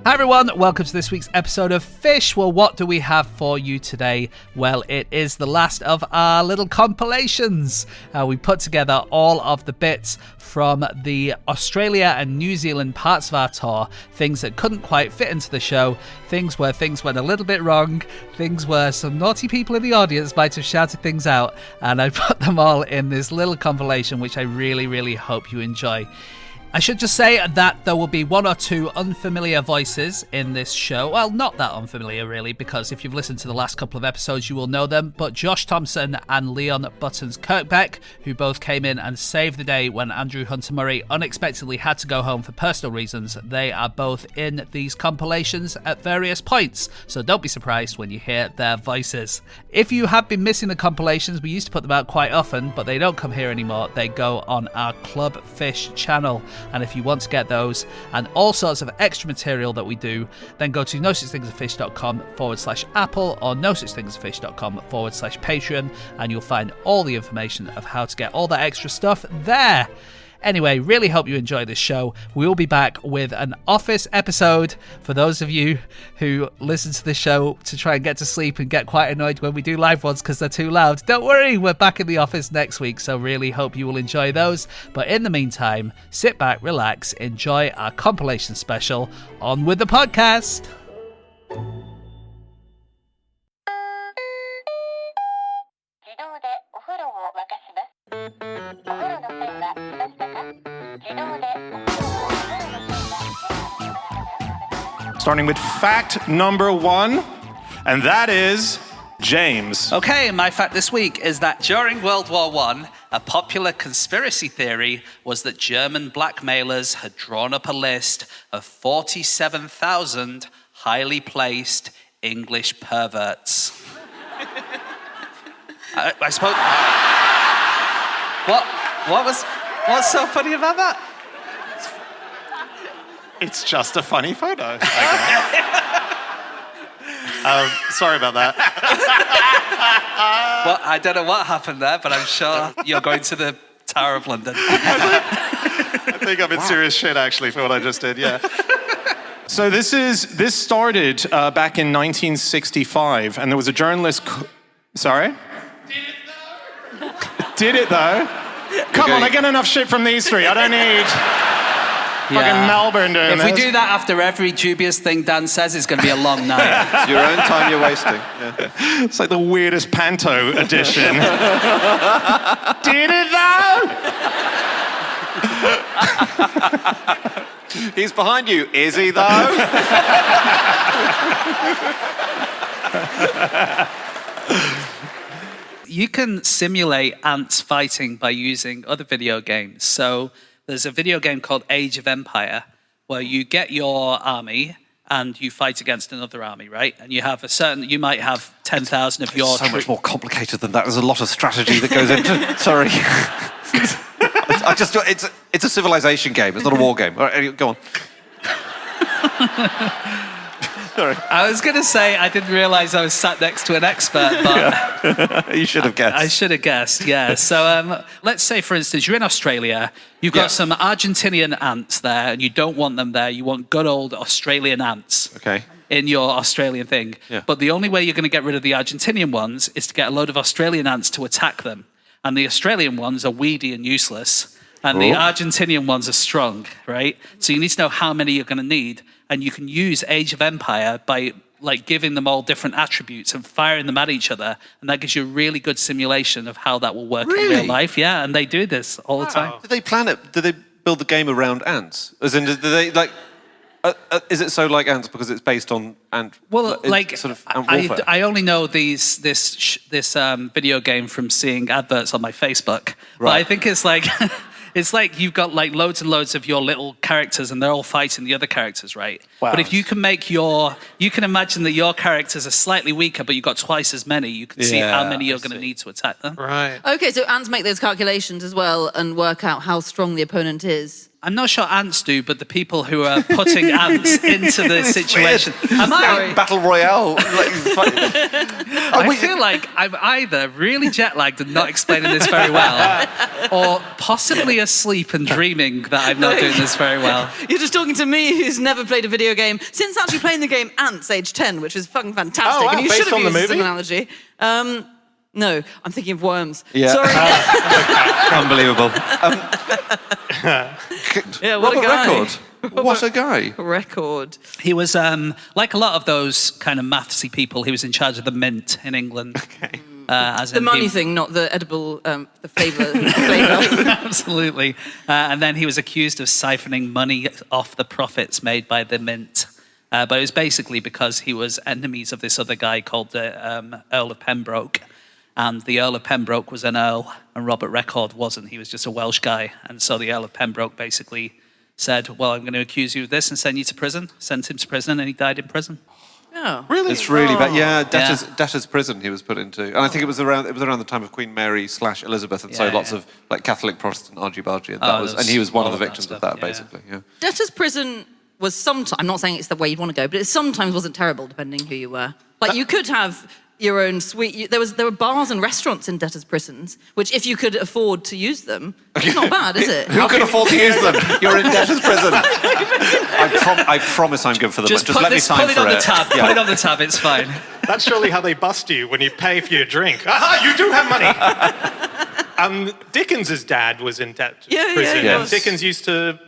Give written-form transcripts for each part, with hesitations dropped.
Hi everyone, welcome to this week's episode of Fish. Well, what do we have for you today? Well, it is the last of our little compilations. We put together all of the bits from the Australia and New Zealand parts of our tour, things that couldn't quite fit into the show, things where things went a little bit wrong, things where some naughty people in the audience might have shouted things out, and I put them all in this little compilation, which I really, really hope you enjoy. I should just say that there will be one or two unfamiliar voices in this show. Well, not that unfamiliar, really, because if you've listened to the last couple of episodes, you will know them. But Josh Thomson and Leon Buttons Kirkbeck, who both came in and saved the day when Andrew Hunter-Murray unexpectedly had to go home for personal reasons, they are both in these compilations at various points. So don't be surprised when you hear their voices. If you have been missing the compilations, we used to put them out quite often, but they don't come here anymore. They go on our Club Fish channel. And if you want to get those and all sorts of extra material that we do, then go to nosuchthingsasfish.com/Apple or nosuchthingsasfish.com/Patreon, and you'll find all the information of how to get all that extra stuff there. Anyway, really hope you enjoy this show. We will be back with an Office episode for those of you who listen to the show to try and get to sleep and get quite annoyed when we do live ones because they're too loud. Don't worry, we're back in the office next week, so really hope you will enjoy those. But in the meantime, sit back, relax, enjoy our compilation special. On with the podcast. Starting with fact number one, and that is James. Okay, my fact this week is that during World War I, a popular conspiracy theory was that German blackmailers had drawn up a list of 47,000 highly placed English perverts. I suppose... What's so funny about that? It's just a funny photo. Sorry about that. Well, I don't know what happened there, but I'm sure you're going to the Tower of London. I think I'm in serious shit, actually, for what I just did, yeah. So this started back in 1965, and there was a journalist... Sorry? Did it, though? Come on, I get enough shit from these three. I don't need... Fucking Melbourne doing this. If we do that after every dubious thing Dan says, it's going to be a long night. It's your own time you're wasting. Yeah. It's like the weirdest panto edition. Did it though? He's behind you. Is he though? You can simulate ants fighting by using other video games. So there's a video game called Age of Empire where you get your army and you fight against another army, right? And you have you might have 10,000 of your... It's so much more complicated than that. There's a lot of strategy that goes into... Sorry. It's a civilization game. It's not a war game. All right, go on. Sorry. I was going to say I didn't realise I was sat next to an expert, but... You should have guessed. I should have guessed, yeah. So let's say, for instance, you're in Australia. You've got some Argentinian ants there, and you don't want them there. You want good old Australian ants in your Australian thing. Yeah. But the only way you're going to get rid of the Argentinian ones is to get a load of Australian ants to attack them. And the Australian ones are weedy and useless. And the Argentinian ones are strong, right? So you need to know how many you're going to need. And you can use Age of Empire by giving them all different attributes and firing them at each other. And that gives you a really good simulation of how that will work in real life. Yeah, and they do this all the time. Did they plan it? Did they build the game around ants? As in, did they is it so like ants because it's based on ant? Well, sort of ant warfare? I only know this video game from seeing adverts on my Facebook. Right. But I think it's like... It's like you've got loads and loads of your little characters and they're all fighting the other characters, right? Wow. But if you can you can imagine that your characters are slightly weaker, but you've got twice as many, you can see how many you're going to need to attack them. Right. Okay, so ants make those calculations as well and work out how strong the opponent is. I'm not sure ants do, but the people who are putting ants into the situation. Am I? Battle Royale. I feel like I'm either really jet lagged and not explaining this very well, or possibly asleep and dreaming that I'm not doing this very well. You're just talking to me, who's never played a video game since actually playing the game Ants, age 10, which was fucking fantastic. Oh, wow. And you Based should have on the used movie? an analogy. No, I'm thinking of worms. Yeah. Sorry. Unbelievable. Yeah, what Robert a guy. Record. What a guy. Record. He was, like a lot of those kind of mathsy people, he was in charge of the mint in England. Okay. The money thing, not the edible, the flavour. Absolutely. And then he was accused of siphoning money off the profits made by the mint. But it was basically because he was enemies of this other guy called the Earl of Pembroke. And the Earl of Pembroke was an earl, and Robert Record wasn't. He was just a Welsh guy. And so the Earl of Pembroke basically said, well, I'm going to accuse you of this and send you to prison. Sent him to prison, and he died in prison. Oh. Really? It's really bad. Yeah, Yeah. debtors' prison he was put into. And I think it was around the time of Queen Mary / Elizabeth, and so lots of like Catholic, Protestant, argy-bargy, and he was one of the victims of that, basically. Yeah. Debtor's prison was sometimes, I'm not saying it's the way you'd want to go, but it sometimes wasn't terrible, depending who you were. Like, you could have your own suite. There were bars and restaurants in debtors' prisons, which if you could afford to use them, it's not bad, is it? Who can afford to use them? You're in debtor's prison. I promise I'm good for them. Just let me sign put it for on the tab. Yeah. Put it on the tab, it's fine. That's surely how they bust you when you pay for your drink. Aha, you do have money. Dickens's dad was in debtor's prison. he And was. Dickens used to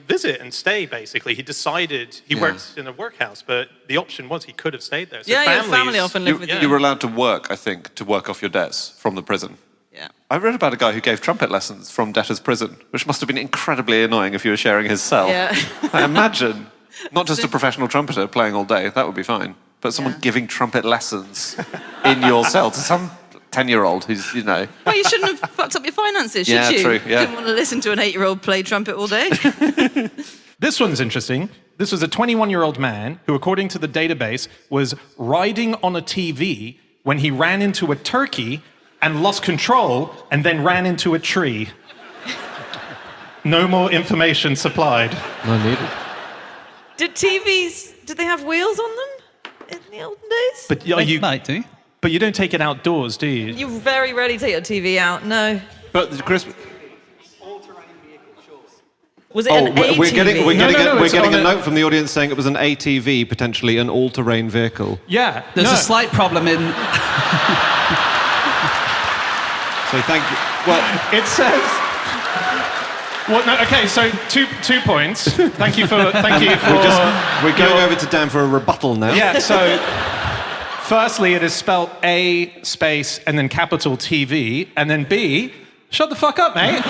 visit and stay, basically. He decided, he worked in a workhouse, but the option was he could have stayed there. So Yeah, your families, family often live with you. You were allowed to work, I think, to work off your debts from the prison. Yeah. I read about a guy who gave trumpet lessons from debtor's prison, which must have been incredibly annoying if you were sharing his cell. Yeah. I imagine. Not just a professional trumpeter playing all day, that would be fine. But someone giving trumpet lessons in your cell to some 10-year-old who's, Well, you shouldn't have fucked up your finances, should Yeah, you? true, yeah. Didn't want to listen to an 8-year-old play trumpet all day. This one's interesting. This was a 21-year-old man who, according to the database, was riding on a TV when he ran into a turkey and lost control and then ran into a tree. No more information supplied. No needed. Did they have wheels on them in the olden days? But They might do. But you don't take it outdoors, do you? You very rarely take your TV out, no. But the Christmas... Was it an ATV? we're getting it's on a note from the audience saying it was an ATV, potentially an all-terrain vehicle. Yeah. There's a slight problem in... So thank you. Well, It says... Well, no, okay, so two points. Thank you for... we're going over to Dan for a rebuttal now. Yeah, so... Firstly, it is spelled A space and then capital TV, and then B, shut the fuck up, mate.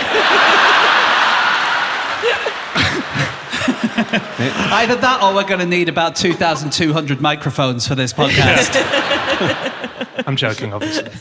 Either that or we're going to need about 2,200 microphones for this podcast. I'm joking, obviously.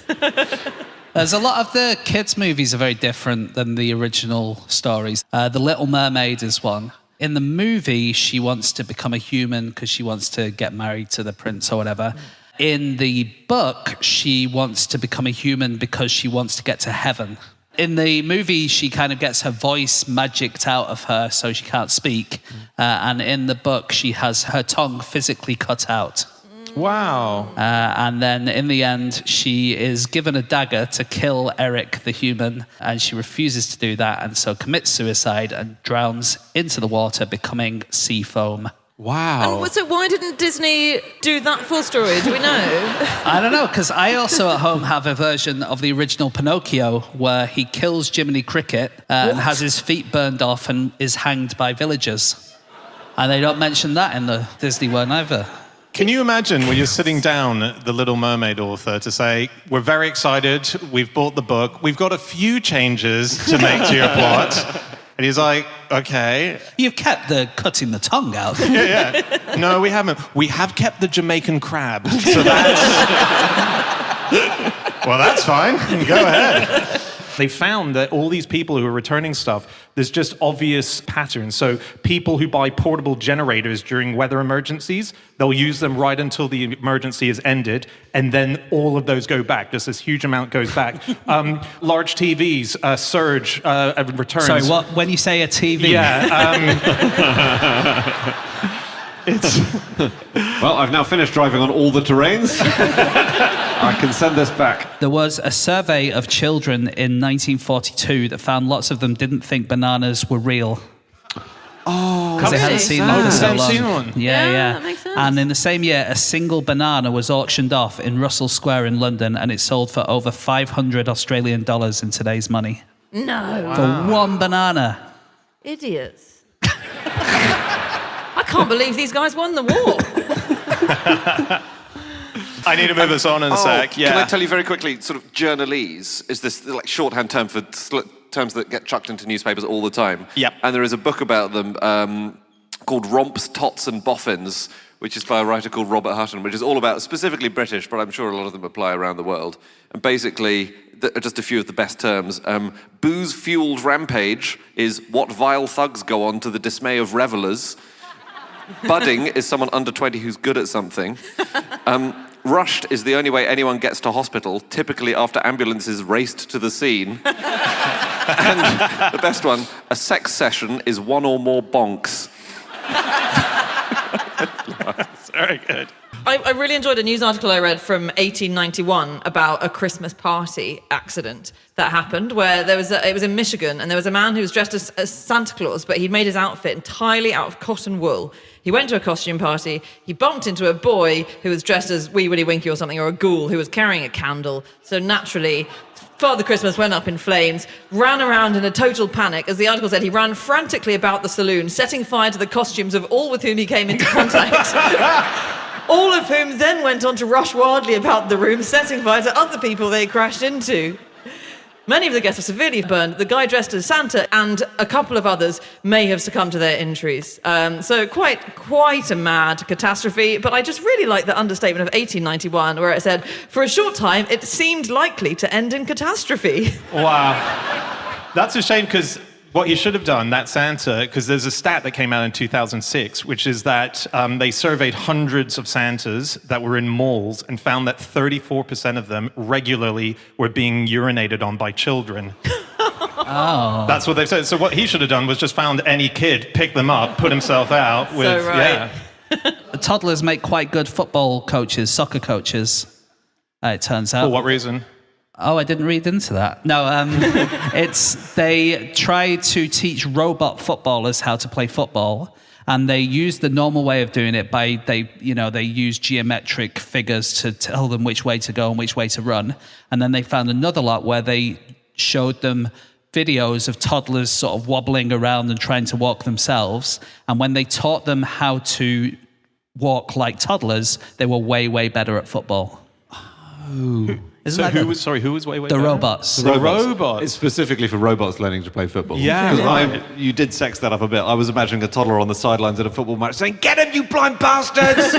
There's a lot of the kids' movies are very different than the original stories. The Little Mermaid is one. In the movie, she wants to become a human because she wants to get married to the prince or whatever. In the book, she wants to become a human because she wants to get to heaven. In the movie, she kind of gets her voice magicked out of her so she can't speak. And in the book, she has her tongue physically cut out. Wow. And then in the end, she is given a dagger to kill Eric the human, and she refuses to do that, and so commits suicide and drowns into the water, becoming sea foam. Wow. And so why didn't Disney do that full story? Do we know? I don't know, because I also at home have a version of the original Pinocchio where he kills Jiminy Cricket and has his feet burned off and is hanged by villagers. And they don't mention that in the Disney one either. Can you imagine when you're sitting down, the Little Mermaid author, to say, we're very excited, we've bought the book, we've got a few changes to make to your plot. And he's like, okay. You've kept the cutting the tongue out. Yeah. No, we haven't. We have kept the Jamaican crab. So that's... Well, that's fine. Go ahead. they found that all these people who are returning stuff, there's just obvious patterns. So people who buy portable generators during weather emergencies, they'll use them right until the emergency is ended, and then all of those go back. Just this huge amount goes back. Large TVs surge returns. Sorry, what? When you say a TV? Yeah. Well, I've now finished driving on all the terrains. I can send this back. There was a survey of children in 1942 that found lots of them didn't think bananas were real. Oh, Because they hadn't seen them for they so hadn't long. seen one. Yeah. That makes sense. And in the same year, a single banana was auctioned off in Russell Square in London, and it sold for over 500 Australian dollars in today's money. No. For one banana. Idiots. I can't believe these guys won the war. I need to move us on in a sec. Yeah. Can I tell you very quickly, sort of journalese is this like shorthand term for terms that get chucked into newspapers all the time. Yep. And there is a book about them called Romps, Tots and Boffins, which is by a writer called Robert Hutton, which is all about specifically British, but I'm sure a lot of them apply around the world. And basically, just a few of the best terms. Booze-fueled rampage is what vile thugs go on to the dismay of revellers. Budding is someone under 20 who's good at something. Rushed is the only way anyone gets to hospital, typically after ambulances raced to the scene. And the best one, a sex session is one or more bonks. Very good. I really enjoyed a news article I read from 1891 about a Christmas party accident that happened where it was in Michigan, and there was a man who was dressed as Santa Claus, but he'd made his outfit entirely out of cotton wool. He went to a costume party, he bumped into a boy who was dressed as Wee Willie Winky or something, or a ghoul who was carrying a candle. So naturally, Father Christmas went up in flames, ran around in a total panic. As the article said, he ran frantically about the saloon, setting fire to the costumes of all with whom he came into contact. All of whom then went on to rush wildly about the room, setting fire to other people they crashed into. Many of the guests were severely burned. The guy dressed as Santa and a couple of others may have succumbed to their injuries. So quite a mad catastrophe. But I just really like the understatement of 1891, where it said, for a short time, it seemed likely to end in catastrophe. Wow. That's a shame, because what he should have done, that Santa, because there's a stat that came out in 2006, which is that they surveyed hundreds of Santas that were in malls and found that 34% of them regularly were being urinated on by children. Oh. That's what they said. So what he should have done was just found any kid, pick them up, put himself out with, So right. The toddlers make quite good football coaches, soccer coaches, it turns out. For what reason? Oh, I didn't read into that. No, they try to teach robot footballers how to play football, and they use the normal way of doing it by they use geometric figures to tell them which way to go and which way to run. And then they found another lot where they showed them videos of toddlers sort of wobbling around and trying to walk themselves. And when they taught them how to walk like toddlers, they were way, way better at football. Oh. So who was way the better? robots? The robots. It's specifically for robots learning to play football. Yeah, right. You did sex that up a bit. I was imagining a toddler on the sidelines at a football match saying, "Get him, you blind bastards!"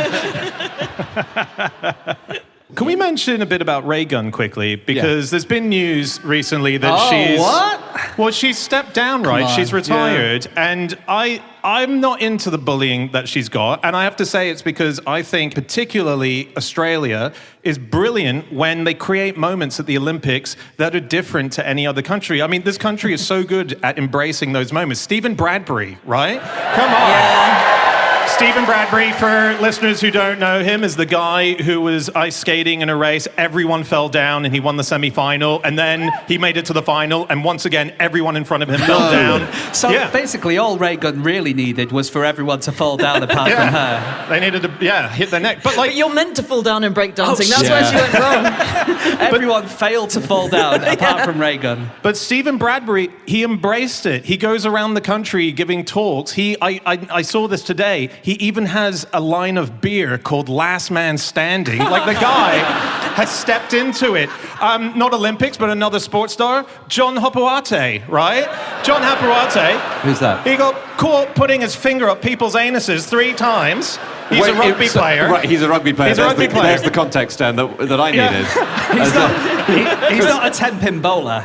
Can we mention a bit about Ray Gun quickly? Because there's been news recently that she's... what? Well, she's stepped down, right? She's retired. Yeah. And I'm not into the bullying that she's got. And I have to say it's because I think particularly Australia is brilliant when they create moments at the Olympics that are different to any other country. I mean, this country is so good at embracing those moments. Stephen Bradbury, right? Come on. Yeah. Stephen Bradbury, for listeners who don't know him, is the guy who was ice skating in a race. Everyone fell down and he won the semi-final, and then he made it to the final, and once again, everyone in front of him fell down. So basically all Ray Gun really needed was for everyone to fall down apart from her. They needed to, hit their neck. But you're meant to fall down in breakdancing. That's where she went wrong. Everyone failed to fall down apart from Ray Gun. But Stephen Bradbury, he embraced it. He goes around the country giving talks. I saw this today. He even has a line of beer called Last Man Standing. Like the guy has stepped into it. Not Olympics, but another sports star, John Hopuate, right? John Hopuate. Who's that? He got caught putting his finger up people's anuses 3 times. He's a rugby player. Right, he's a rugby player. He's a rugby player. There's the context, Dan, that I needed. He's not a 10-pin bowler.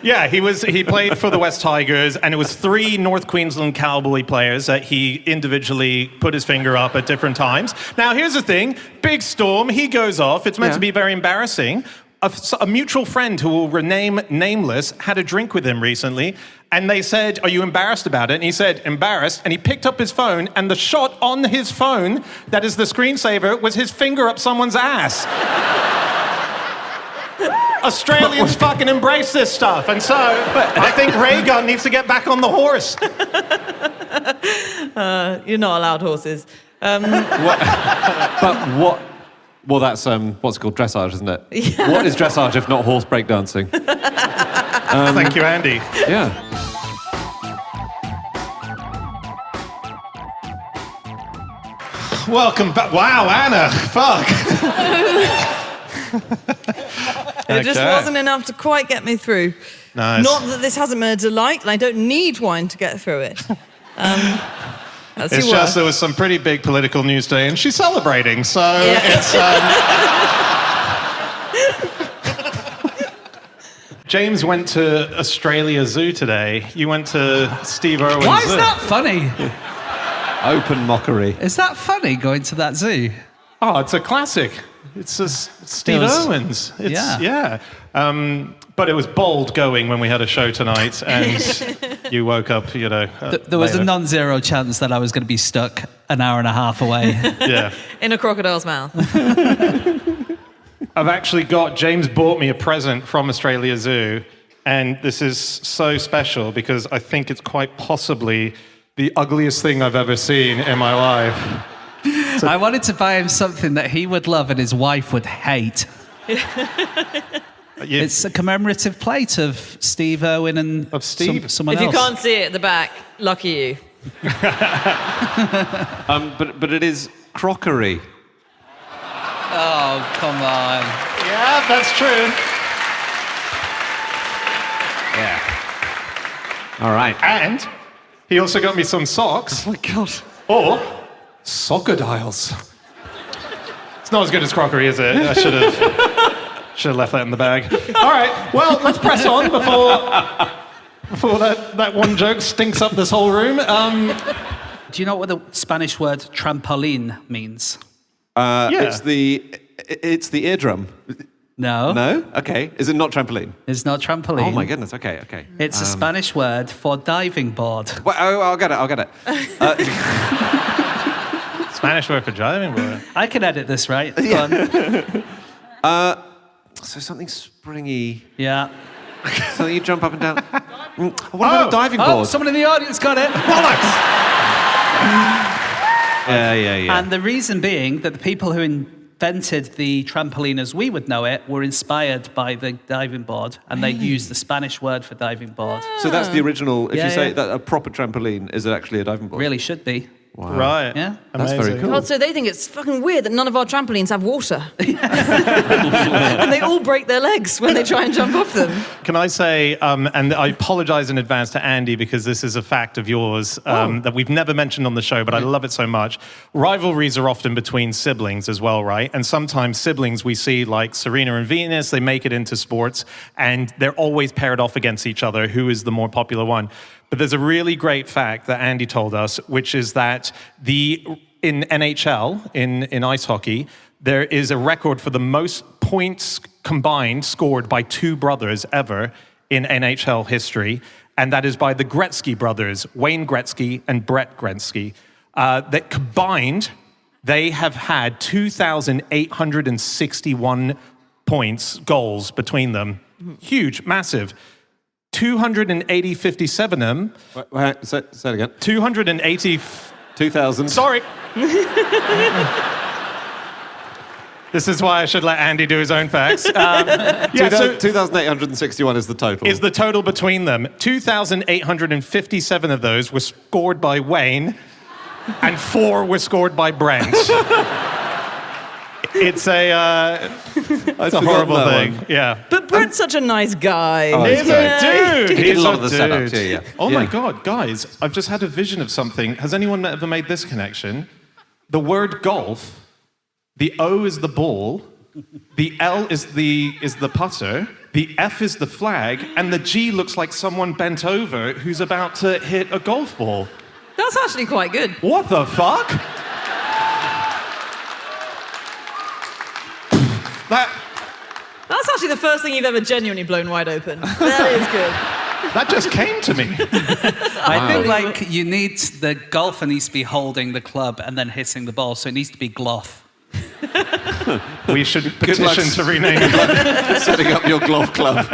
Yeah, he played for the West Tigers, and it was 3 North Queensland Cowboy players that he individually put his finger up at different times. Now, here's the thing. Big storm, he goes off. It's meant to be very embarrassing. A mutual friend who will remain nameless had a drink with him recently, and they said, "Are you embarrassed about it?" And he said, "Embarrassed." And he picked up his phone, and the shot on his phone, that is the screensaver, was his finger up someone's ass. Australians fucking embrace this stuff, and so I think Ray Gunn needs to get back on the horse. You're not allowed horses. But what... Well, that's what's it called, dressage, isn't it? Yeah. What is dressage if not horse breakdancing? Thank you, Andy. Yeah. Welcome back. Wow, Anna. Fuck. It just wasn't enough to quite get me through. Nice. Not that this hasn't been a delight, and I don't need wine to get through it. As It's you just were. there was some pretty big political news today, and she's celebrating, so it's... James went to Australia Zoo today. You went to Steve Irwin's Why Zoo. is that funny? Open mockery. Is that funny, going to that zoo? Oh, it's a classic. It's a Steve Irwin's. Yeah. But it was bold going when we had a show tonight, and you woke up, you know. There was later. a non-zero chance that I was going to be stuck an hour and a half away. Yeah. In a crocodile's mouth. I've actually James bought me a present from Australia Zoo, and this is so special because I think it's quite possibly the ugliest thing I've ever seen in my life. I wanted to buy him something that he would love and his wife would hate. It's a commemorative plate of Steve Irwin and Of Steve? someone If else. you can't see it at the back, lucky you. But it is crockery. Oh, come on. Yeah, that's true. Yeah. All right. And he also got me some socks. Oh my God. Or Crocodiles. It's not as good as crockery, is it? I should have left that in the bag. All right, well, let's press on before that one joke stinks up this whole room. Do you know what the Spanish word trampoline means? It's the eardrum. No. No? Okay. Is it not trampoline? It's not trampoline. Oh my goodness. Okay. It's a Spanish word for diving board. Well, I'll get it. Spanish word for driving board. I can edit this, right? Go on. So something springy. Yeah. Something you jump up and down. What about a diving Oh, board? someone in the audience got it. Yeah. And the reason being that the people who invented the trampoline as we would know it were inspired by the diving board, and they used the Spanish word for diving board. So that's the original. If Yeah, you say yeah. that a proper trampoline is actually a diving board. Really should be. Wow. Right. Yeah. That's very cool. God, so they think it's fucking weird that none of our trampolines have water. And they all break their legs when they try and jump off them. Can I say, and I apologize in advance to Andy because this is a fact of yours that we've never mentioned on the show, but I love it so much. Rivalries are often between siblings as well, right? And sometimes siblings we see like Serena and Venus, they make it into sports and they're always paired off against each other. Who is the more popular one? But there's a really great fact that Andy told us, which is that in NHL, in ice hockey, there is a record for the most points combined scored by 2 brothers ever in NHL history, and that is by the Gretzky brothers, Wayne Gretzky and Brett Gretzky. That combined, they have had 2,861 goals between them. Huge, massive. 257 of them. Wait, say it again. 280. 2000. Sorry. This is why I should let Andy do his own facts. Yeah, so 2,861 is the total. is the total between them. 2,857 of those were scored by Wayne, and 4 were scored by Brent. It's a horrible thing. Yeah. But Brent's such a nice guy. He's a dude. He did He's a lot a of the setups, dude. yeah. Oh my God, guys, I've just had a vision of something. Has anyone ever made this connection? The word golf, the O is the ball, the L is the putter, the F is the flag, and the G looks like someone bent over who's about to hit a golf ball. That's actually quite good. What the fuck? That's actually the first thing you've ever genuinely blown wide open. That is good. That just came to me. I think like you need the golfer needs to be holding the club and then hitting the ball, so it needs to be Glof. We should petition to rename it. Setting up your Glof club.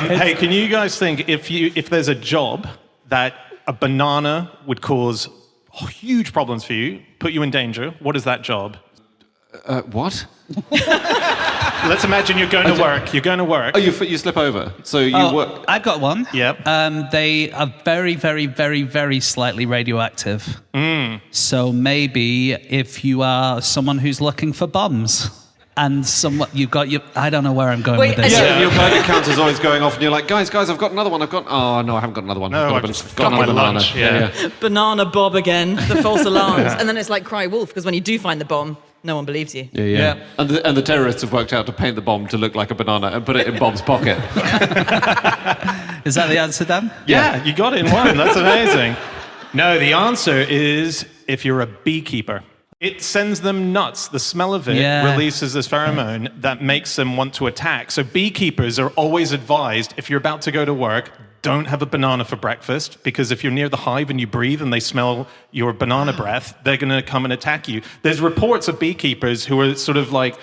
Hey, can you guys think if there's a job that a banana would cause huge problems for you, put you in danger, what is that job? What? Let's imagine you're going to work. You're going to work. Oh, you slip over. So you work. I've got one. Yep. They are very, very, very, very slightly radioactive. So maybe if you are someone who's looking for bombs and you've got your... I don't know where I'm going with this. Yeah, and your burger counter's always going off, and you're like, guys, I've got another one. Oh, no, I haven't got another one. No, I've I've got got my another banana. lunch. Yeah. Banana Bob again, the false alarms. And then it's like cry wolf, because when you do find the bomb, no one believes you. Yeah. And the terrorists have worked out to paint the bomb to look like a banana and put it in Bob's pocket. Is that the answer, Dan? Yeah, you got it in one. That's amazing. No, the answer is if you're a beekeeper. It sends them nuts. The smell of it releases this pheromone that makes them want to attack. So beekeepers are always advised, if you're about to go to work, don't have a banana for breakfast, because if you're near the hive and you breathe and they smell your banana breath, they're going to come and attack you. There's reports of beekeepers who are sort of like,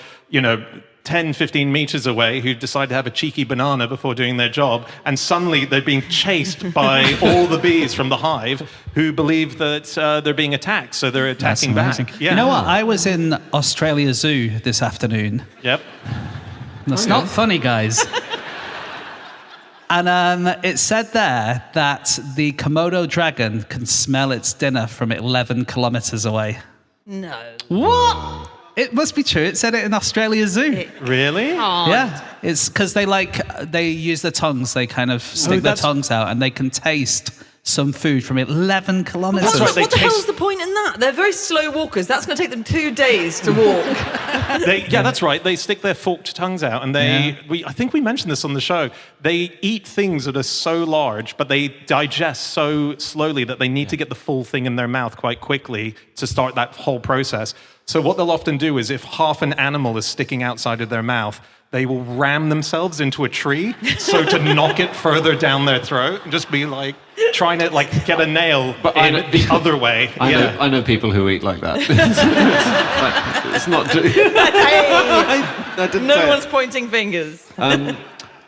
10, 15 meters away who decide to have a cheeky banana before doing their job, and suddenly they're being chased by all the bees from the hive who believe that they're being attacked, so they're attacking back. Yeah. You know what? I was in Australia Zoo this afternoon. Yep. That's not funny, guys. And it said there that the Komodo dragon can smell its dinner from 11 kilometers away. No. What? It must be true. It said it in Australia Zoo. Really? Yeah. It's because they use their tongues. They kind of stick their tongues out and they can taste some food from 11 kilometers. That's right, What the hell's the point in that? They're very slow walkers. That's going to take them 2 days to walk. That's right. They stick their forked tongues out, and I think we mentioned this on the show. They eat things that are so large, but they digest so slowly that they need to get the full thing in their mouth quite quickly to start that whole process. So what they'll often do is, if half an animal is sticking outside of their mouth, they will ram themselves into a tree so to knock it further down their throat and just be like trying to get a nail the other way. I know people who eat like that. It's not. No one's pointing fingers. Can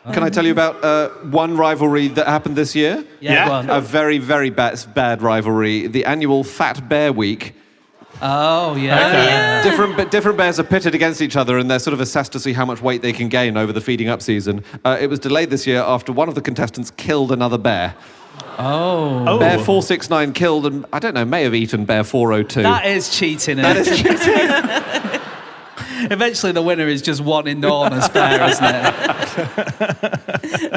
I tell you about one rivalry that happened this year? Yeah. Go on. A very, very bad rivalry. The annual Fat Bear Week. Oh, yeah. Different bears are pitted against each other, and they're sort of assessed to see how much weight they can gain over the feeding up season. It was delayed this year after one of the contestants killed another bear. Oh. Bear 469 killed, and I don't know, may have eaten bear 402. That is cheating. That is cheating. Eventually, the winner is just one enormous bear, isn't it?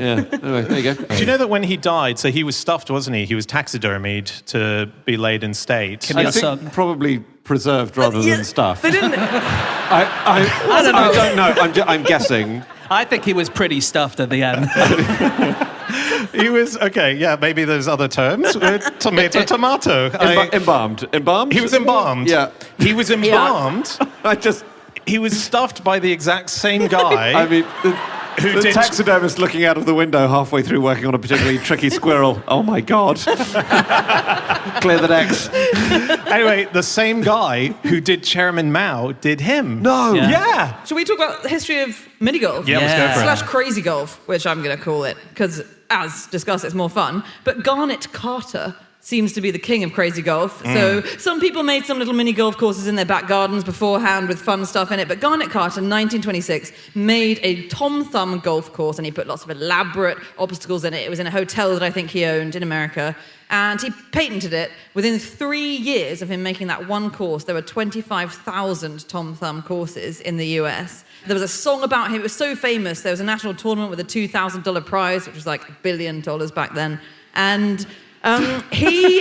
Yeah. Anyway, there you go. Do you know that when he died, so he was stuffed, wasn't he? He was taxidermied to be laid in state. I think probably preserved rather than stuffed. They didn't. I don't know. I'm guessing. I think he was pretty stuffed at the end. He was, okay, yeah, maybe there's other terms. Tomato. Embalmed? He was embalmed. Yeah. He was embalmed. Yeah. He was stuffed by the exact same guy. I mean, the taxidermist looking out of the window halfway through working on a particularly tricky squirrel. Oh my God. Clear the decks. Anyway, the same guy who did Chairman Mao did him. No. Yeah. Shall we talk about the history of mini golf? Yeah, let's go for it. / crazy golf, which I'm going to call it, because as discussed, it's more fun. But Garnet Carter seems to be the king of crazy golf. So some people made some little mini golf courses in their back gardens beforehand with fun stuff in it, but Garnet Carter in 1926 made a Tom Thumb golf course, and he put lots of elaborate obstacles in it. It was in a hotel that I think he owned in America, and he patented it. Within 3 years of him making that one course, there were 25,000 Tom Thumb courses in the US. There was a song about him. It was so famous. There was a national tournament with a $2,000 prize, which was like $1 billion back then. And he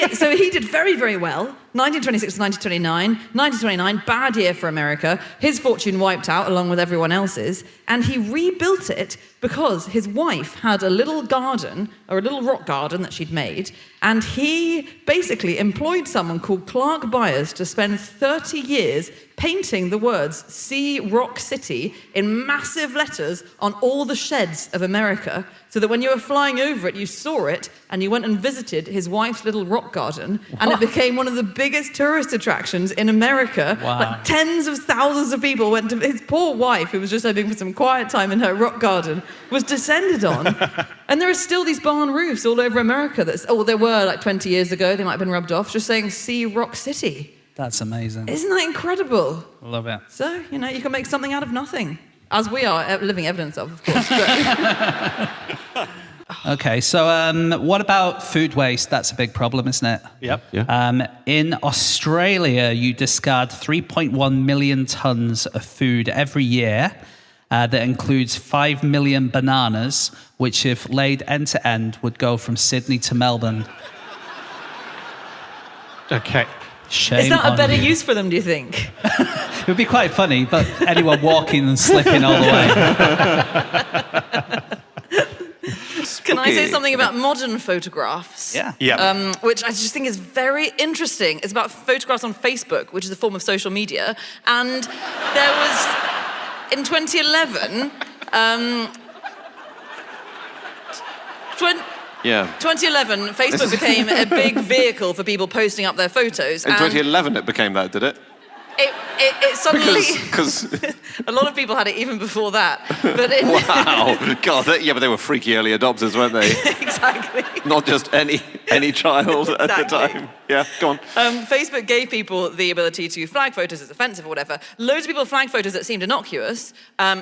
did very, very well. 1926 to 1929. 1929, bad year for America. His fortune wiped out along with everyone else's. And he rebuilt it because his wife had a little garden, or a little rock garden that she'd made. And he basically employed someone called Clark Byers to spend 30 years painting the words "See Rock City" in massive letters on all the sheds of America, so that when you were flying over it, you saw it, and you went and visited his wife's little rock garden, and it became one of the biggest tourist attractions in America. Wow. Like tens of thousands of people went to his poor wife, who was just hoping for some quiet time in her rock garden, was descended on. And there are still these barn roofs all over America there were like 20 years ago, they might have been rubbed off, just saying "See Rock City." That's amazing. Isn't that incredible? I love it. So, you can make something out of nothing. As we are living evidence of course. Okay, so what about food waste? That's a big problem, isn't it? Yep. Yeah. In Australia, you discard 3.1 million tons of food every year. That includes 5 million bananas, which, if laid end to end, would go from Sydney to Melbourne. Okay. Shame Is that a on better you. use for them, do you think? It would be quite funny, but anyone walking and slipping all the way. Can I say something about modern photographs? Yeah. Yeah. Which I just think is very interesting. It's about photographs on Facebook, which is a form of social media. And there was, in 2011, 2011, Facebook became a big vehicle for people posting up their photos. In and 2011 it became that, did it? It suddenly... Because A lot of people had it even before that. But in... wow, God, but they were freaky early adopters, weren't they? Exactly. Not just any child at the Exactly. time. Yeah, go on. Facebook gave people the ability to flag photos as offensive or whatever. Loads of people flagged photos that seemed innocuous,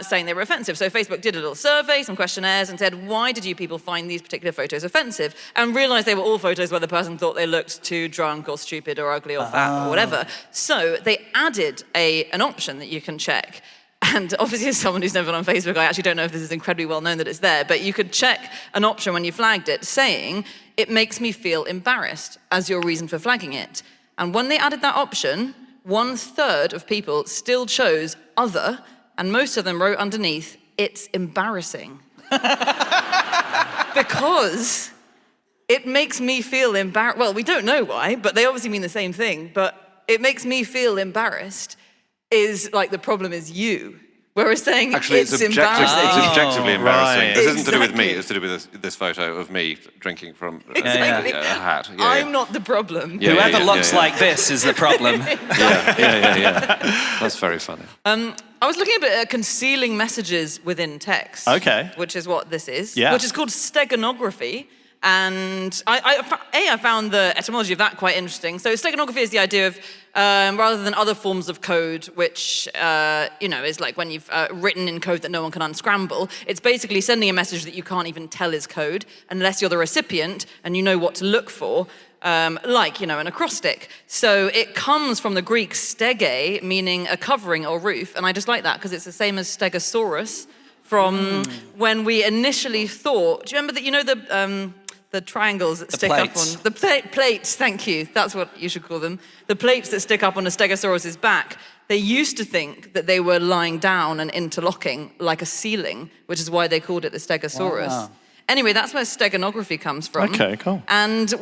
saying they were offensive. So Facebook did a little survey, some questionnaires, and said, why did you people find these particular photos offensive? And realised they were all photos where the person thought they looked too drunk or stupid or ugly or fat or whatever. So they added an option that you can check. And obviously, as someone who's never been on Facebook, I actually don't know if this is incredibly well known that it's there, but you could check an option when you flagged it saying, it makes me feel embarrassed as your reason for flagging it. And when they added that option, 1/3 of people still chose other, and most of them wrote underneath, it's embarrassing. Because it makes me feel embarrassed. Well, we don't know why, but they obviously mean the same thing, but it makes me feel embarrassed is like the problem is you. Whereas saying Actually, it's embarrassing. It's objectively embarrassing. right. This isn't to do with me. Exactly. It's to do with this photo of me drinking from Exactly. a hat. Yeah, I'm not the problem. Yeah, Whoever yeah, looks yeah. like this is the problem. Yeah. That's very funny. I was looking at concealing messages within text. Okay. Which is what this is. Yeah. Which is called Steganography. And I found the etymology of that quite interesting. So steganography is the idea of, rather than other forms of code, which, is like when you've written in code that no one can unscramble, it's basically sending a message that you can't even tell is code unless you're the recipient and you know what to look for, an acrostic. So it comes from the Greek stege, meaning a covering or roof, and I just like that because it's the same as stegosaurus from when we initially thought, do you remember that, the triangles that stick plates. up on the plates, thank you, that's what you should call them. The plates that stick up on a stegosaurus's back, they used to think that they were lying down and interlocking like a ceiling, which is why they called it the stegosaurus. Wow. Anyway, that's where steganography comes from. Okay, cool. And a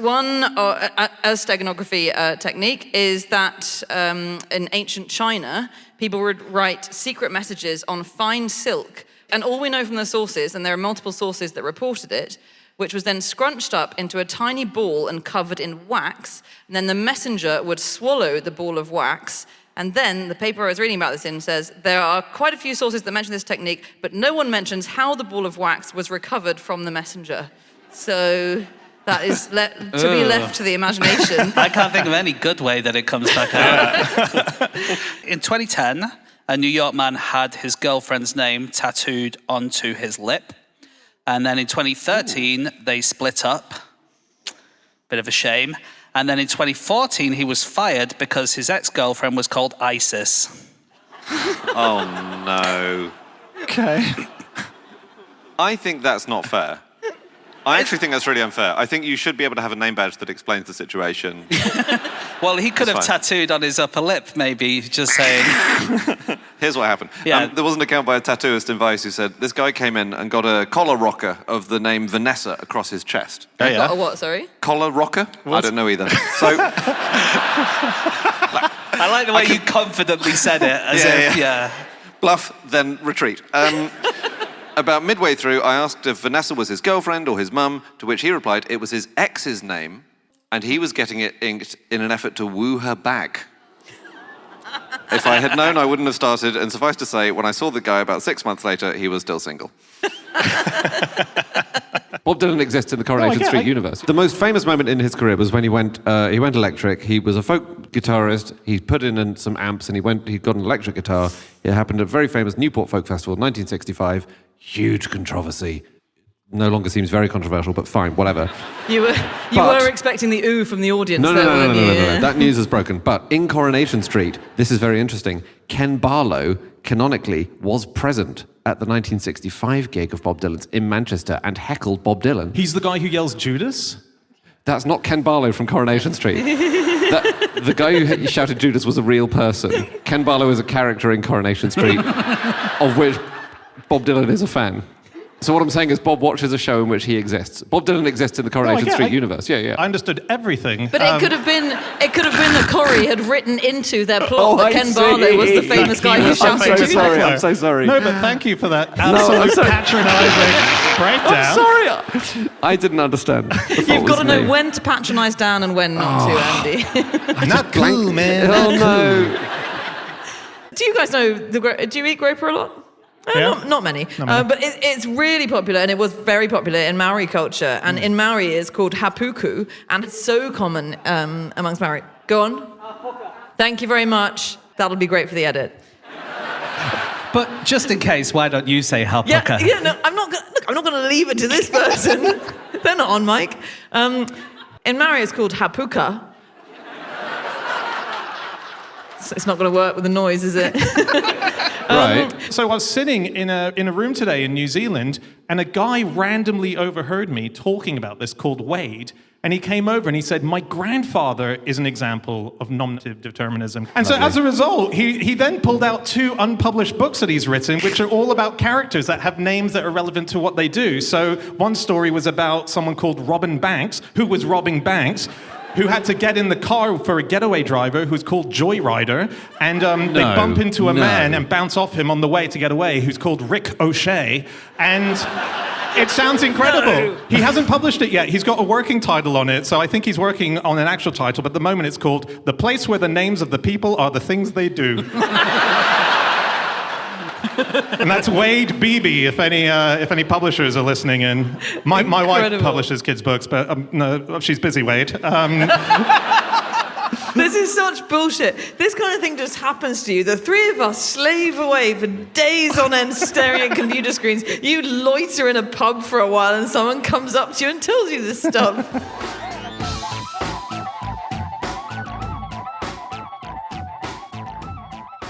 steganography technique is that in ancient China, people would write secret messages on fine silk. And all we know from the sources, and there are multiple sources that reported it, which was then scrunched up into a tiny ball and covered in wax. And then the messenger would swallow the ball of wax. And then the paper I was reading about this in says, there are quite a few sources that mention this technique, but no one mentions how the ball of wax was recovered from the messenger. So That is to be left to the imagination. I can't think of any good way that it comes back out. In 2010, a New York man had his girlfriend's name tattooed onto his lip. And then in 2013, they split up. Bit of a shame. And then in 2014, he was fired because his ex-girlfriend was called ISIS. Oh, no. Okay. I think that's not fair. I actually think that's really unfair. I think you should be able to have a name badge that explains the situation. Well, he could have That's fine. tattooed on his upper lip, maybe, just saying. Here's what happened. Yeah. There was an account by a tattooist in Vice who said this guy came in and got a collar rocker of the name Vanessa across his chest. Oh, yeah. Or what, sorry? Collar rocker? I don't know either. So, I like the way you confidently said it, as Yeah. Bluff, then retreat. About midway through, I asked if Vanessa was his girlfriend or his mum, to which he replied it was his ex's name, and he was getting it inked in an effort to woo her back. If I had known, I wouldn't have started, and suffice to say, when I saw the guy about 6 months later, he was still single. Bob Dylan exists in the Coronation Street universe. The most famous moment in his career was when he went electric. He was a folk guitarist. He put in some amps and he got an electric guitar. It happened at a very famous Newport Folk Festival, 1965. Huge controversy. No longer seems very controversial, but fine, whatever. You were expecting the ooh from the audience. No. weren't you? Yeah. That news is broken. But in Coronation Street, this is very interesting. Ken Barlow, canonically, was present at the 1965 gig of Bob Dylan's in Manchester and heckled Bob Dylan. He's the guy who yells Judas? That's not Ken Barlow from Coronation Street. The guy who shouted Judas was a real person. Ken Barlow is a character in Coronation Street, of which Bob Dylan is a fan. So what I'm saying is Bob watches a show in which he exists. Bob Dylan exists in the Coronation Street universe. Yeah. I understood everything. But it could have been that Corrie had written into their plot that Ken Barlow was the famous guy who shouted Judas. I'm so sorry. No, but thank you for that absolute patronising breakdown. I'm sorry. I didn't understand. You've got to know when to patronise Dan and when not to, Andy. Not cool, man. Oh, no. Do you guys know, do you eat groper a lot? Yeah. Not many. But it's really popular, and it was very popular in Maori culture. And in Maori, it's called hapuku, and it's so common amongst Maori. Go on. Thank you very much. That'll be great for the edit. But just in case, why don't you say hapuka? Yeah. No, I'm not going to leave it to this person. They're not on mic. In Maori, it's called hapuka. It's not going to work with the noise, is it? Right. So I was sitting in a room today in New Zealand, and a guy randomly overheard me talking about this called Wade, and he came over and he said, my grandfather is an example of nominative determinism. And so as a result, he then pulled out 2 unpublished books that he's written, which are all about characters that have names that are relevant to what they do. So one story was about someone called Robin Banks, who was robbing banks, who had to get in the car for a getaway driver who's called Joyrider, and they bump into a man and bounce off him on the way to get away who's called Rick O'Shea, and it sounds incredible. He hasn't published it yet. He's got a working title on it, so I think he's working on an actual title, but at the moment it's called The Place Where the Names of the People Are the Things They Do. And that's Wade Beebe, if any publishers are listening in. My wife publishes kids' books, but no, she's busy, Wade. This is such bullshit. This kind of thing just happens to you. The 3 of us slave away for days on end staring at computer screens. You loiter in a pub for a while and someone comes up to you and tells you this stuff.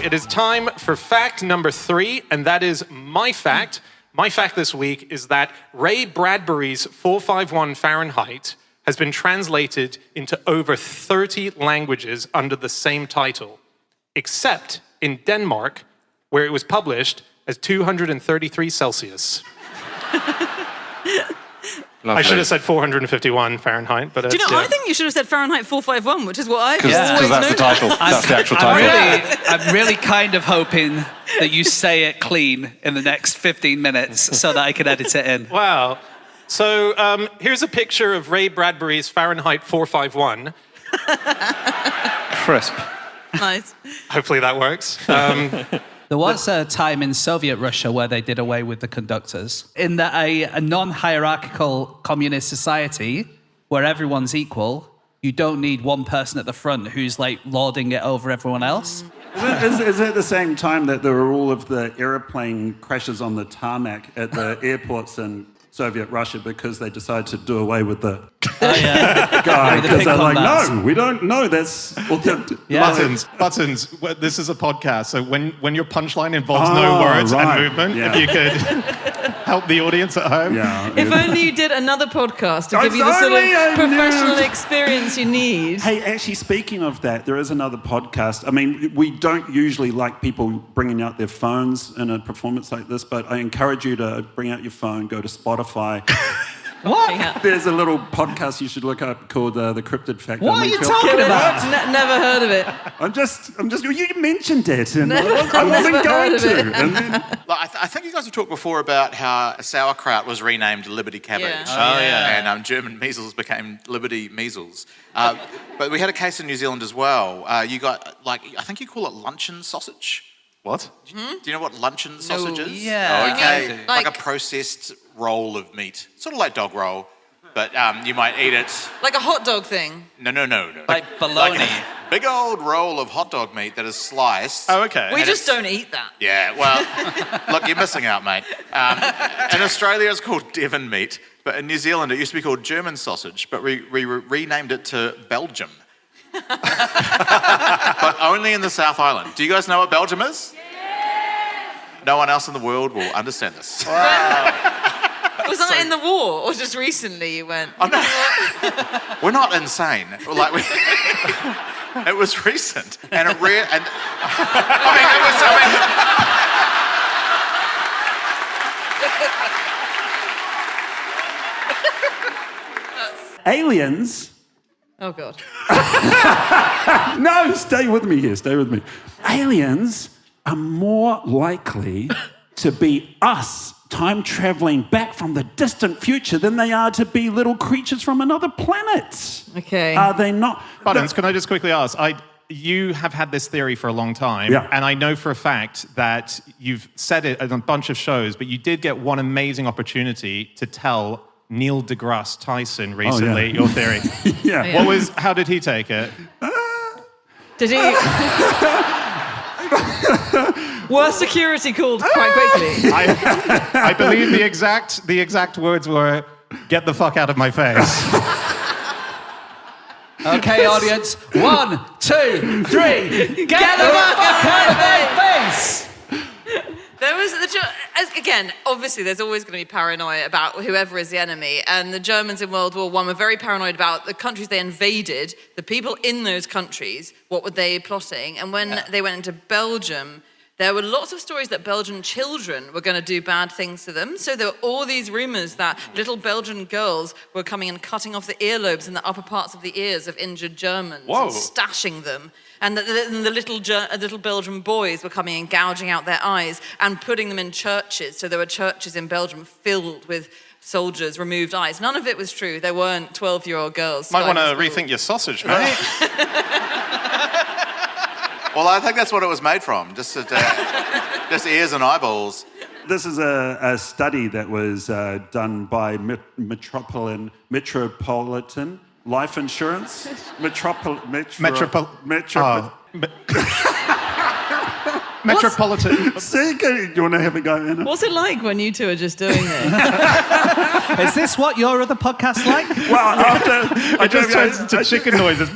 It is time for fact number 3, and that is my fact. My fact this week is that Ray Bradbury's 451 Fahrenheit has been translated into over 30 languages under the same title, except in Denmark, where it was published as 233 Celsius. I should have said 451 Fahrenheit, but Do you know, I think you should have said Fahrenheit 451, which is what I Because always that's the known. title. That's the actual title. I'm really kind of hoping that you say it clean in the next 15 minutes so that I can edit it in. Wow. So here's a picture of Ray Bradbury's Fahrenheit 451. Crisp. Nice. Hopefully that works. There was a time in Soviet Russia where they did away with the conductors, in that a non-hierarchical communist society where everyone's equal, you don't need one person at the front who's like lording it over everyone else. Is it at the same time that there were all of the aeroplane crashes on the tarmac at the airports in Soviet Russia because they decided to do away with the guy? Because they're like, no, we don't know. That's Buttons. This is a podcast, so when your punchline involves no words and movement, if you could help the audience at home. Yeah. If only you did another podcast to give you the sort of professional experience you need. Hey, actually, speaking of that, there is another podcast. I mean, we don't usually like people bringing out their phones in a performance like this, but I encourage you to bring out your phone, go to Spotify. What? Yeah. There's a little podcast you should look up called The Cryptid Factor. What are you talking about? Never heard of it. I'm just. You mentioned it, and I wasn't going to. And then, I think you guys have talked before about how sauerkraut was renamed Liberty Cabbage. Yeah. And German measles became Liberty Measles. But we had a case in New Zealand as well. You got, I think you call it luncheon sausage. What? Do you know what luncheon sausage is? Yeah. Oh, okay. Like a processed roll of meat. Sort of like dog roll, but you might eat it. Like a hot dog thing. No. Like bologna. Like a big old roll of hot dog meat that is sliced. Oh, okay. We just don't eat that. Yeah, well, look, you're missing out, mate. In Australia, it's called Devon meat, but in New Zealand, it used to be called German sausage, but we renamed it to Belgium. But only in the South Island. Do you guys know what Belgium is? Yeah. No one else in the world will understand this. Wow. Was that in the war, or just recently you went? Oh, no. We're not insane. It was recent, and it aliens. Oh, God. No, stay with me here. Stay with me. Aliens are more likely to be us time-traveling back from the distant future than they are to be little creatures from another planet. Okay. Are they not? Buttons, can I just quickly ask? You have had this theory for a long time, and I know for a fact that you've said it on a bunch of shows, but you did get one amazing opportunity to tell Neil deGrasse Tyson recently your theory. Yeah. How did he take it? Did he? Was security called quite quickly? I believe the exact words were, "Get the fuck out of my face." Okay, audience. 1, 2, 3. Get the fuck out of my face! There was again, obviously there's always going to be paranoia about whoever is the enemy, and the Germans in World War I were very paranoid about the countries they invaded, the people in those countries, what were they plotting, and when they went into Belgium, there were lots of stories that Belgian children were going to do bad things to them. So there were all these rumors that little Belgian girls were coming and cutting off the earlobes and the upper parts of the ears of injured Germans and stashing them. And the little Belgian boys were coming and gouging out their eyes and putting them in churches. So there were churches in Belgium filled with soldiers' removed eyes. None of it was true. There weren't 12-year-old girls. Might want to rethink your sausage, mate. Well, I think that's what it was made from, just ears and eyeballs. This is a study that was done by Metropolitan Life Insurance. Metropolitan. See, you want to have a go, Anna? What's it like when you two are just doing this? Is this what your other podcast's like? Well, after It just turns into chicken noises.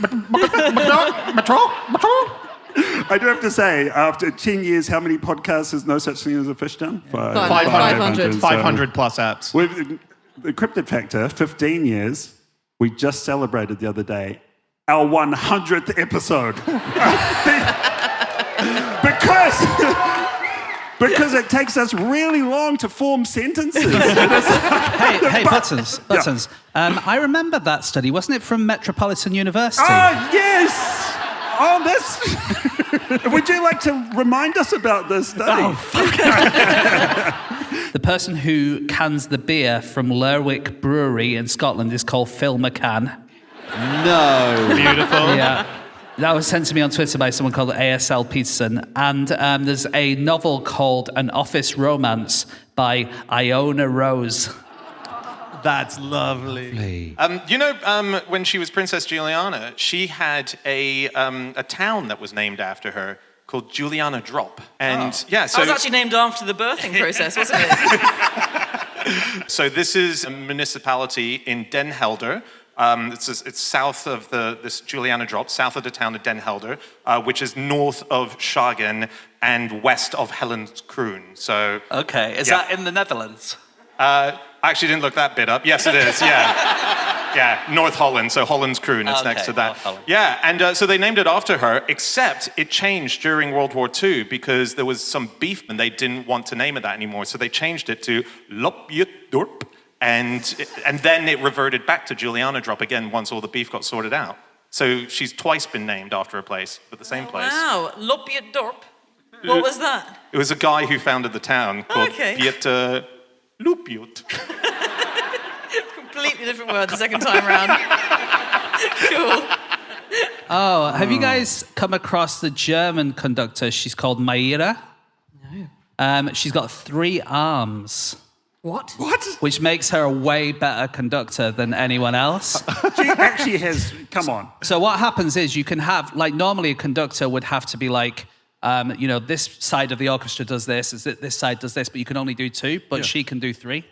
I do have to say, after 10 years, how many podcasts has No Such Thing as a Fish done? 500. 500 plus apps. With the Cryptid Factor, 15 years. We just celebrated the other day our 100th episode. Because it takes us really long to form sentences. Hey, Buttons. I remember that study. Wasn't it from Metropolitan University? Oh, yes! Oh, that's... Would you like to remind us about this study? Oh, fuck. The person who cans the beer from Lerwick Brewery in Scotland is called Phil McCann. No. Beautiful. Yeah. That was sent to me on Twitter by someone called ASL Peterson. And there's a novel called An Office Romance by Iona Rose. That's lovely. When she was Princess Juliana, she had a town that was named after her called Juliana Drop. And so it was actually named after the birthing process, wasn't it? So this is a municipality in Den Helder. It's south of this Juliana Drop, south of the town of Den Helder, which is north of Schagen and west of Hellenskroon. So okay, is that in the Netherlands? I actually didn't look that bit up. Yes, it is. Yeah, North Holland. So Hollandskroon is next to that. Yeah, and so they named it after her. Except it changed during World War II because there was some beef and they didn't want to name it that anymore. So they changed it to Lopjetdorp. And then it reverted back to Juliana Drop again once all the beef got sorted out. So she's twice been named after a place, but the same place. Wow, Lopjetdorp. What was that? It was a guy who founded the town called Pieter Lopjut. Completely different word the second time round. Cool. Oh, have you guys come across the German conductor? She's called Maira. No. She's got 3 arms. What? Which makes her a way better conductor than anyone else. She actually has, come on. So what happens is you can have, like normally a conductor would have to be like, this side of the orchestra does this, this side does this, but you can only do 2, but she can do 3.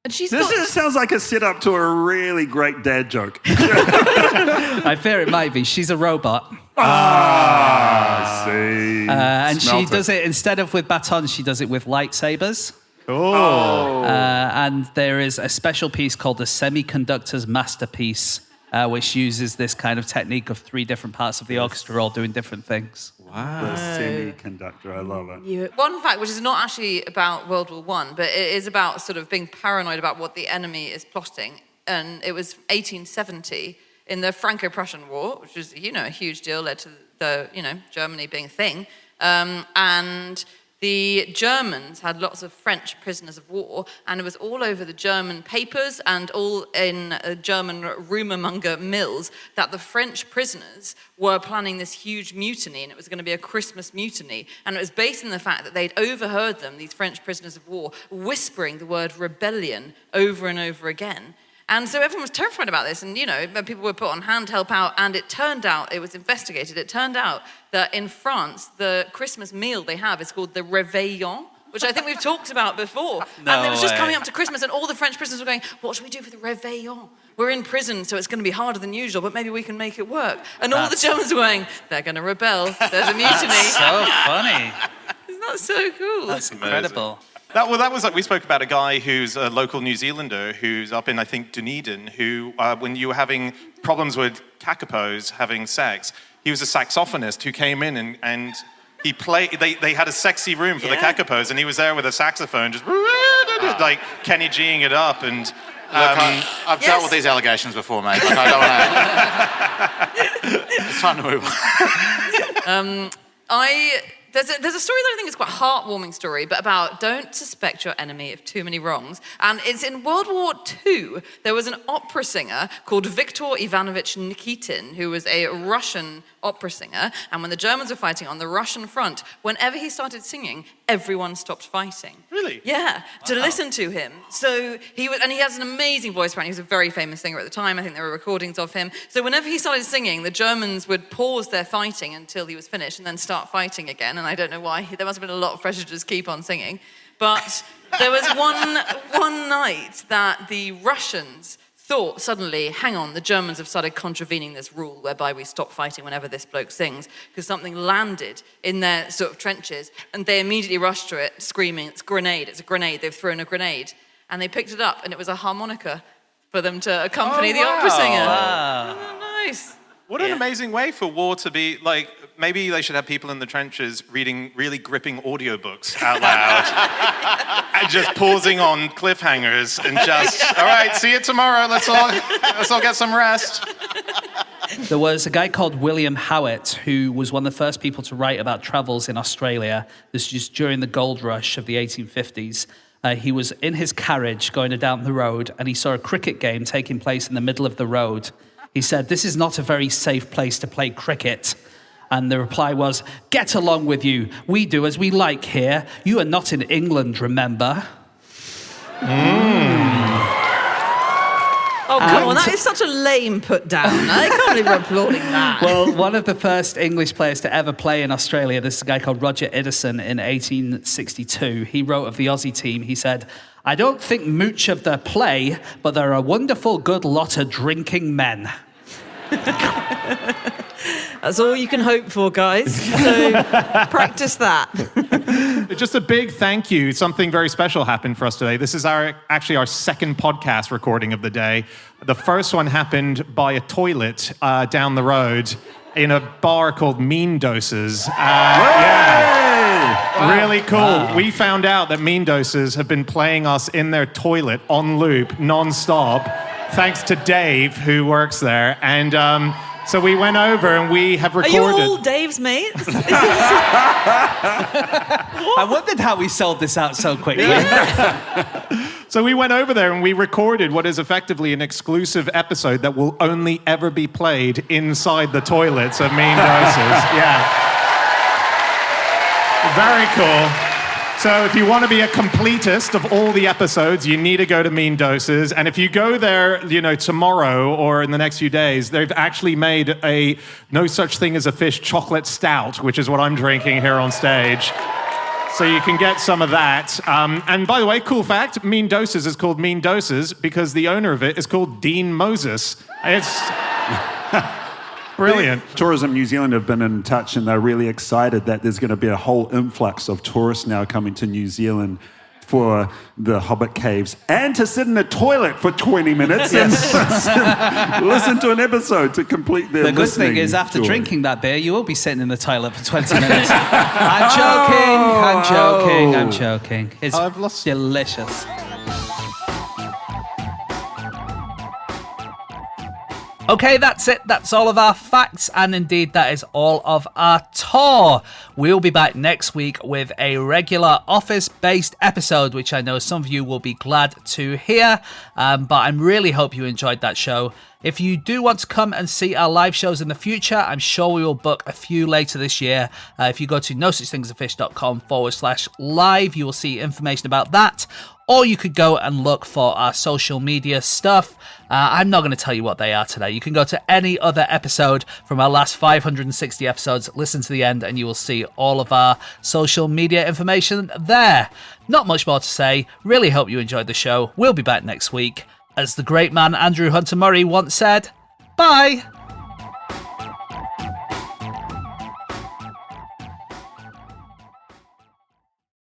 And This sounds like a setup to a really great dad joke. I fear it might be. She's a robot. I see. And she does it, instead of with batons, she does it with lightsabers. Oh. And there is a special piece called the Semiconductor's Masterpiece, which uses this kind of technique of 3 different parts of the orchestra all doing different things. Wow. The semiconductor, I love it. One fact, which is not actually about World War I, but it is about sort of being paranoid about what the enemy is plotting. And it was 1870 in the Franco-Prussian War, which was, a huge deal, led to the, Germany being a thing. And the Germans had lots of French prisoners of war, and it was all over the German papers and all in German rumour-monger mills that the French prisoners were planning this huge mutiny, and it was going to be a Christmas mutiny. And it was based on the fact that they'd overheard them, these French prisoners of war, whispering the word rebellion over and over again. And so everyone was terrified about this, and people were put on hand to help out, and it turned out, it was investigated, it turned out that in France, the Christmas meal they have is called the Réveillon, which I think we've talked about before. And it was just coming up to Christmas, and all the French prisoners were going, what should we do for the Réveillon? We're in prison, so it's going to be harder than usual, but maybe we can make it work. And all the Germans were going, they're going to rebel, there's a mutiny. So funny. Isn't that so cool? That's incredible. That was like, we spoke about a guy who's a local New Zealander who's up in, I think, Dunedin, who, when you were having problems with kakapos having sex, he was a saxophonist who came in and he played, they had a sexy room for the kakapos, and he was there with a saxophone, just like Kenny G-ing it up. And look, I've dealt with these allegations before, mate. Like, I don't want to... It's time to move on. There's a story that I think is quite a heartwarming story, but about don't suspect your enemy of too many wrongs. And it's in World War II. There was an opera singer called Viktor Ivanovich Nikitin, who was a Russian opera singer. And when the Germans were fighting on the Russian front, whenever he started singing, everyone stopped fighting. Really? Yeah, to listen to him. So he has an amazing voice. Apparently, he was a very famous singer at the time. I think there were recordings of him. So whenever he started singing, the Germans would pause their fighting until he was finished and then start fighting again. And I don't know why. There must have been a lot of pressure to just keep on singing. But there was one night that the Russians thought suddenly, hang on, the Germans have started contravening this rule whereby we stop fighting whenever this bloke sings, because something landed in their sort of trenches, and they immediately rushed to it, screaming, it's a grenade, they've thrown a grenade. And they picked it up, and it was a harmonica for them to accompany the opera singer. Wow. Oh, nice. What an amazing way for war to be, like, maybe they should have people in the trenches reading really gripping audiobooks out loud and just pausing on cliffhangers and just, all right, see you tomorrow, let's all get some rest. There was a guy called William Howitt who was one of the first people to write about travels in Australia. This was just during the gold rush of the 1850s. He was in his carriage going down the road, and he saw a cricket game taking place in the middle of the road. He said, "This is not a very safe place to play cricket." And the reply was, "Get along with you. We do as we like here. You are not in England, remember?" Oh, come on, that is such a lame put down. I can't believe we're applauding that. Well, one of the first English players to ever play in Australia, this is a guy called Roger Iddison in 1862. He wrote of the Aussie team, he said, "I don't think much of their play, but they're a wonderful good lot of drinking men." That's all you can hope for, guys. So practice that. Just a big thank you. Something very special happened for us today. This is actually our second podcast recording of the day. The first one happened by a toilet down the road in a bar called Mean Doses. Yeah. Really cool. Wow. We found out that Mean Doses have been playing us in their toilet on loop, non-stop, thanks to Dave, who works there. And so we went over and we have recorded. Are you all Dave's mates? I wondered how we sold this out so quickly. So we went over there and we recorded what is effectively an exclusive episode that will only ever be played inside the toilets of Mean Doses. Yeah. Very cool. So if you want to be a completist of all the episodes, you need to go to Mean Doses. And if you go there, tomorrow or in the next few days, they've actually made a no such thing as a fish chocolate stout, which is what I'm drinking here on stage. So you can get some of that. And by the way, cool fact, Mean Doses is called Mean Doses because the owner of it is called Dean Moses. It's brilliant. Tourism New Zealand have been in touch and they're really excited that there's going to be a whole influx of tourists now coming to New Zealand for the Hobbit caves and to sit in a toilet for 20 minutes and listen to an episode to complete their listening. The good thing is after drinking that beer, you will be sitting in the toilet for 20 minutes. I'm joking. It's delicious. Okay, that's it. That's all of our facts, and indeed that is all of our tour. We'll be back next week with a regular office-based episode, which I know some of you will be glad to hear, but I really hope you enjoyed that show. If you do want to come and see our live shows in the future, I'm sure we will book a few later this year. If you go to nosuchthingsasfish.com/live, you will see information about that. Or you could go and look for our social media stuff. I'm not going to tell you what they are today. You can go to any other episode from our last 560 episodes, listen to the end, and you will see all of our social media information there. Not much more to say. Really hope you enjoyed the show. We'll be back next week. As the great man Andrew Hunter Murray once said, bye!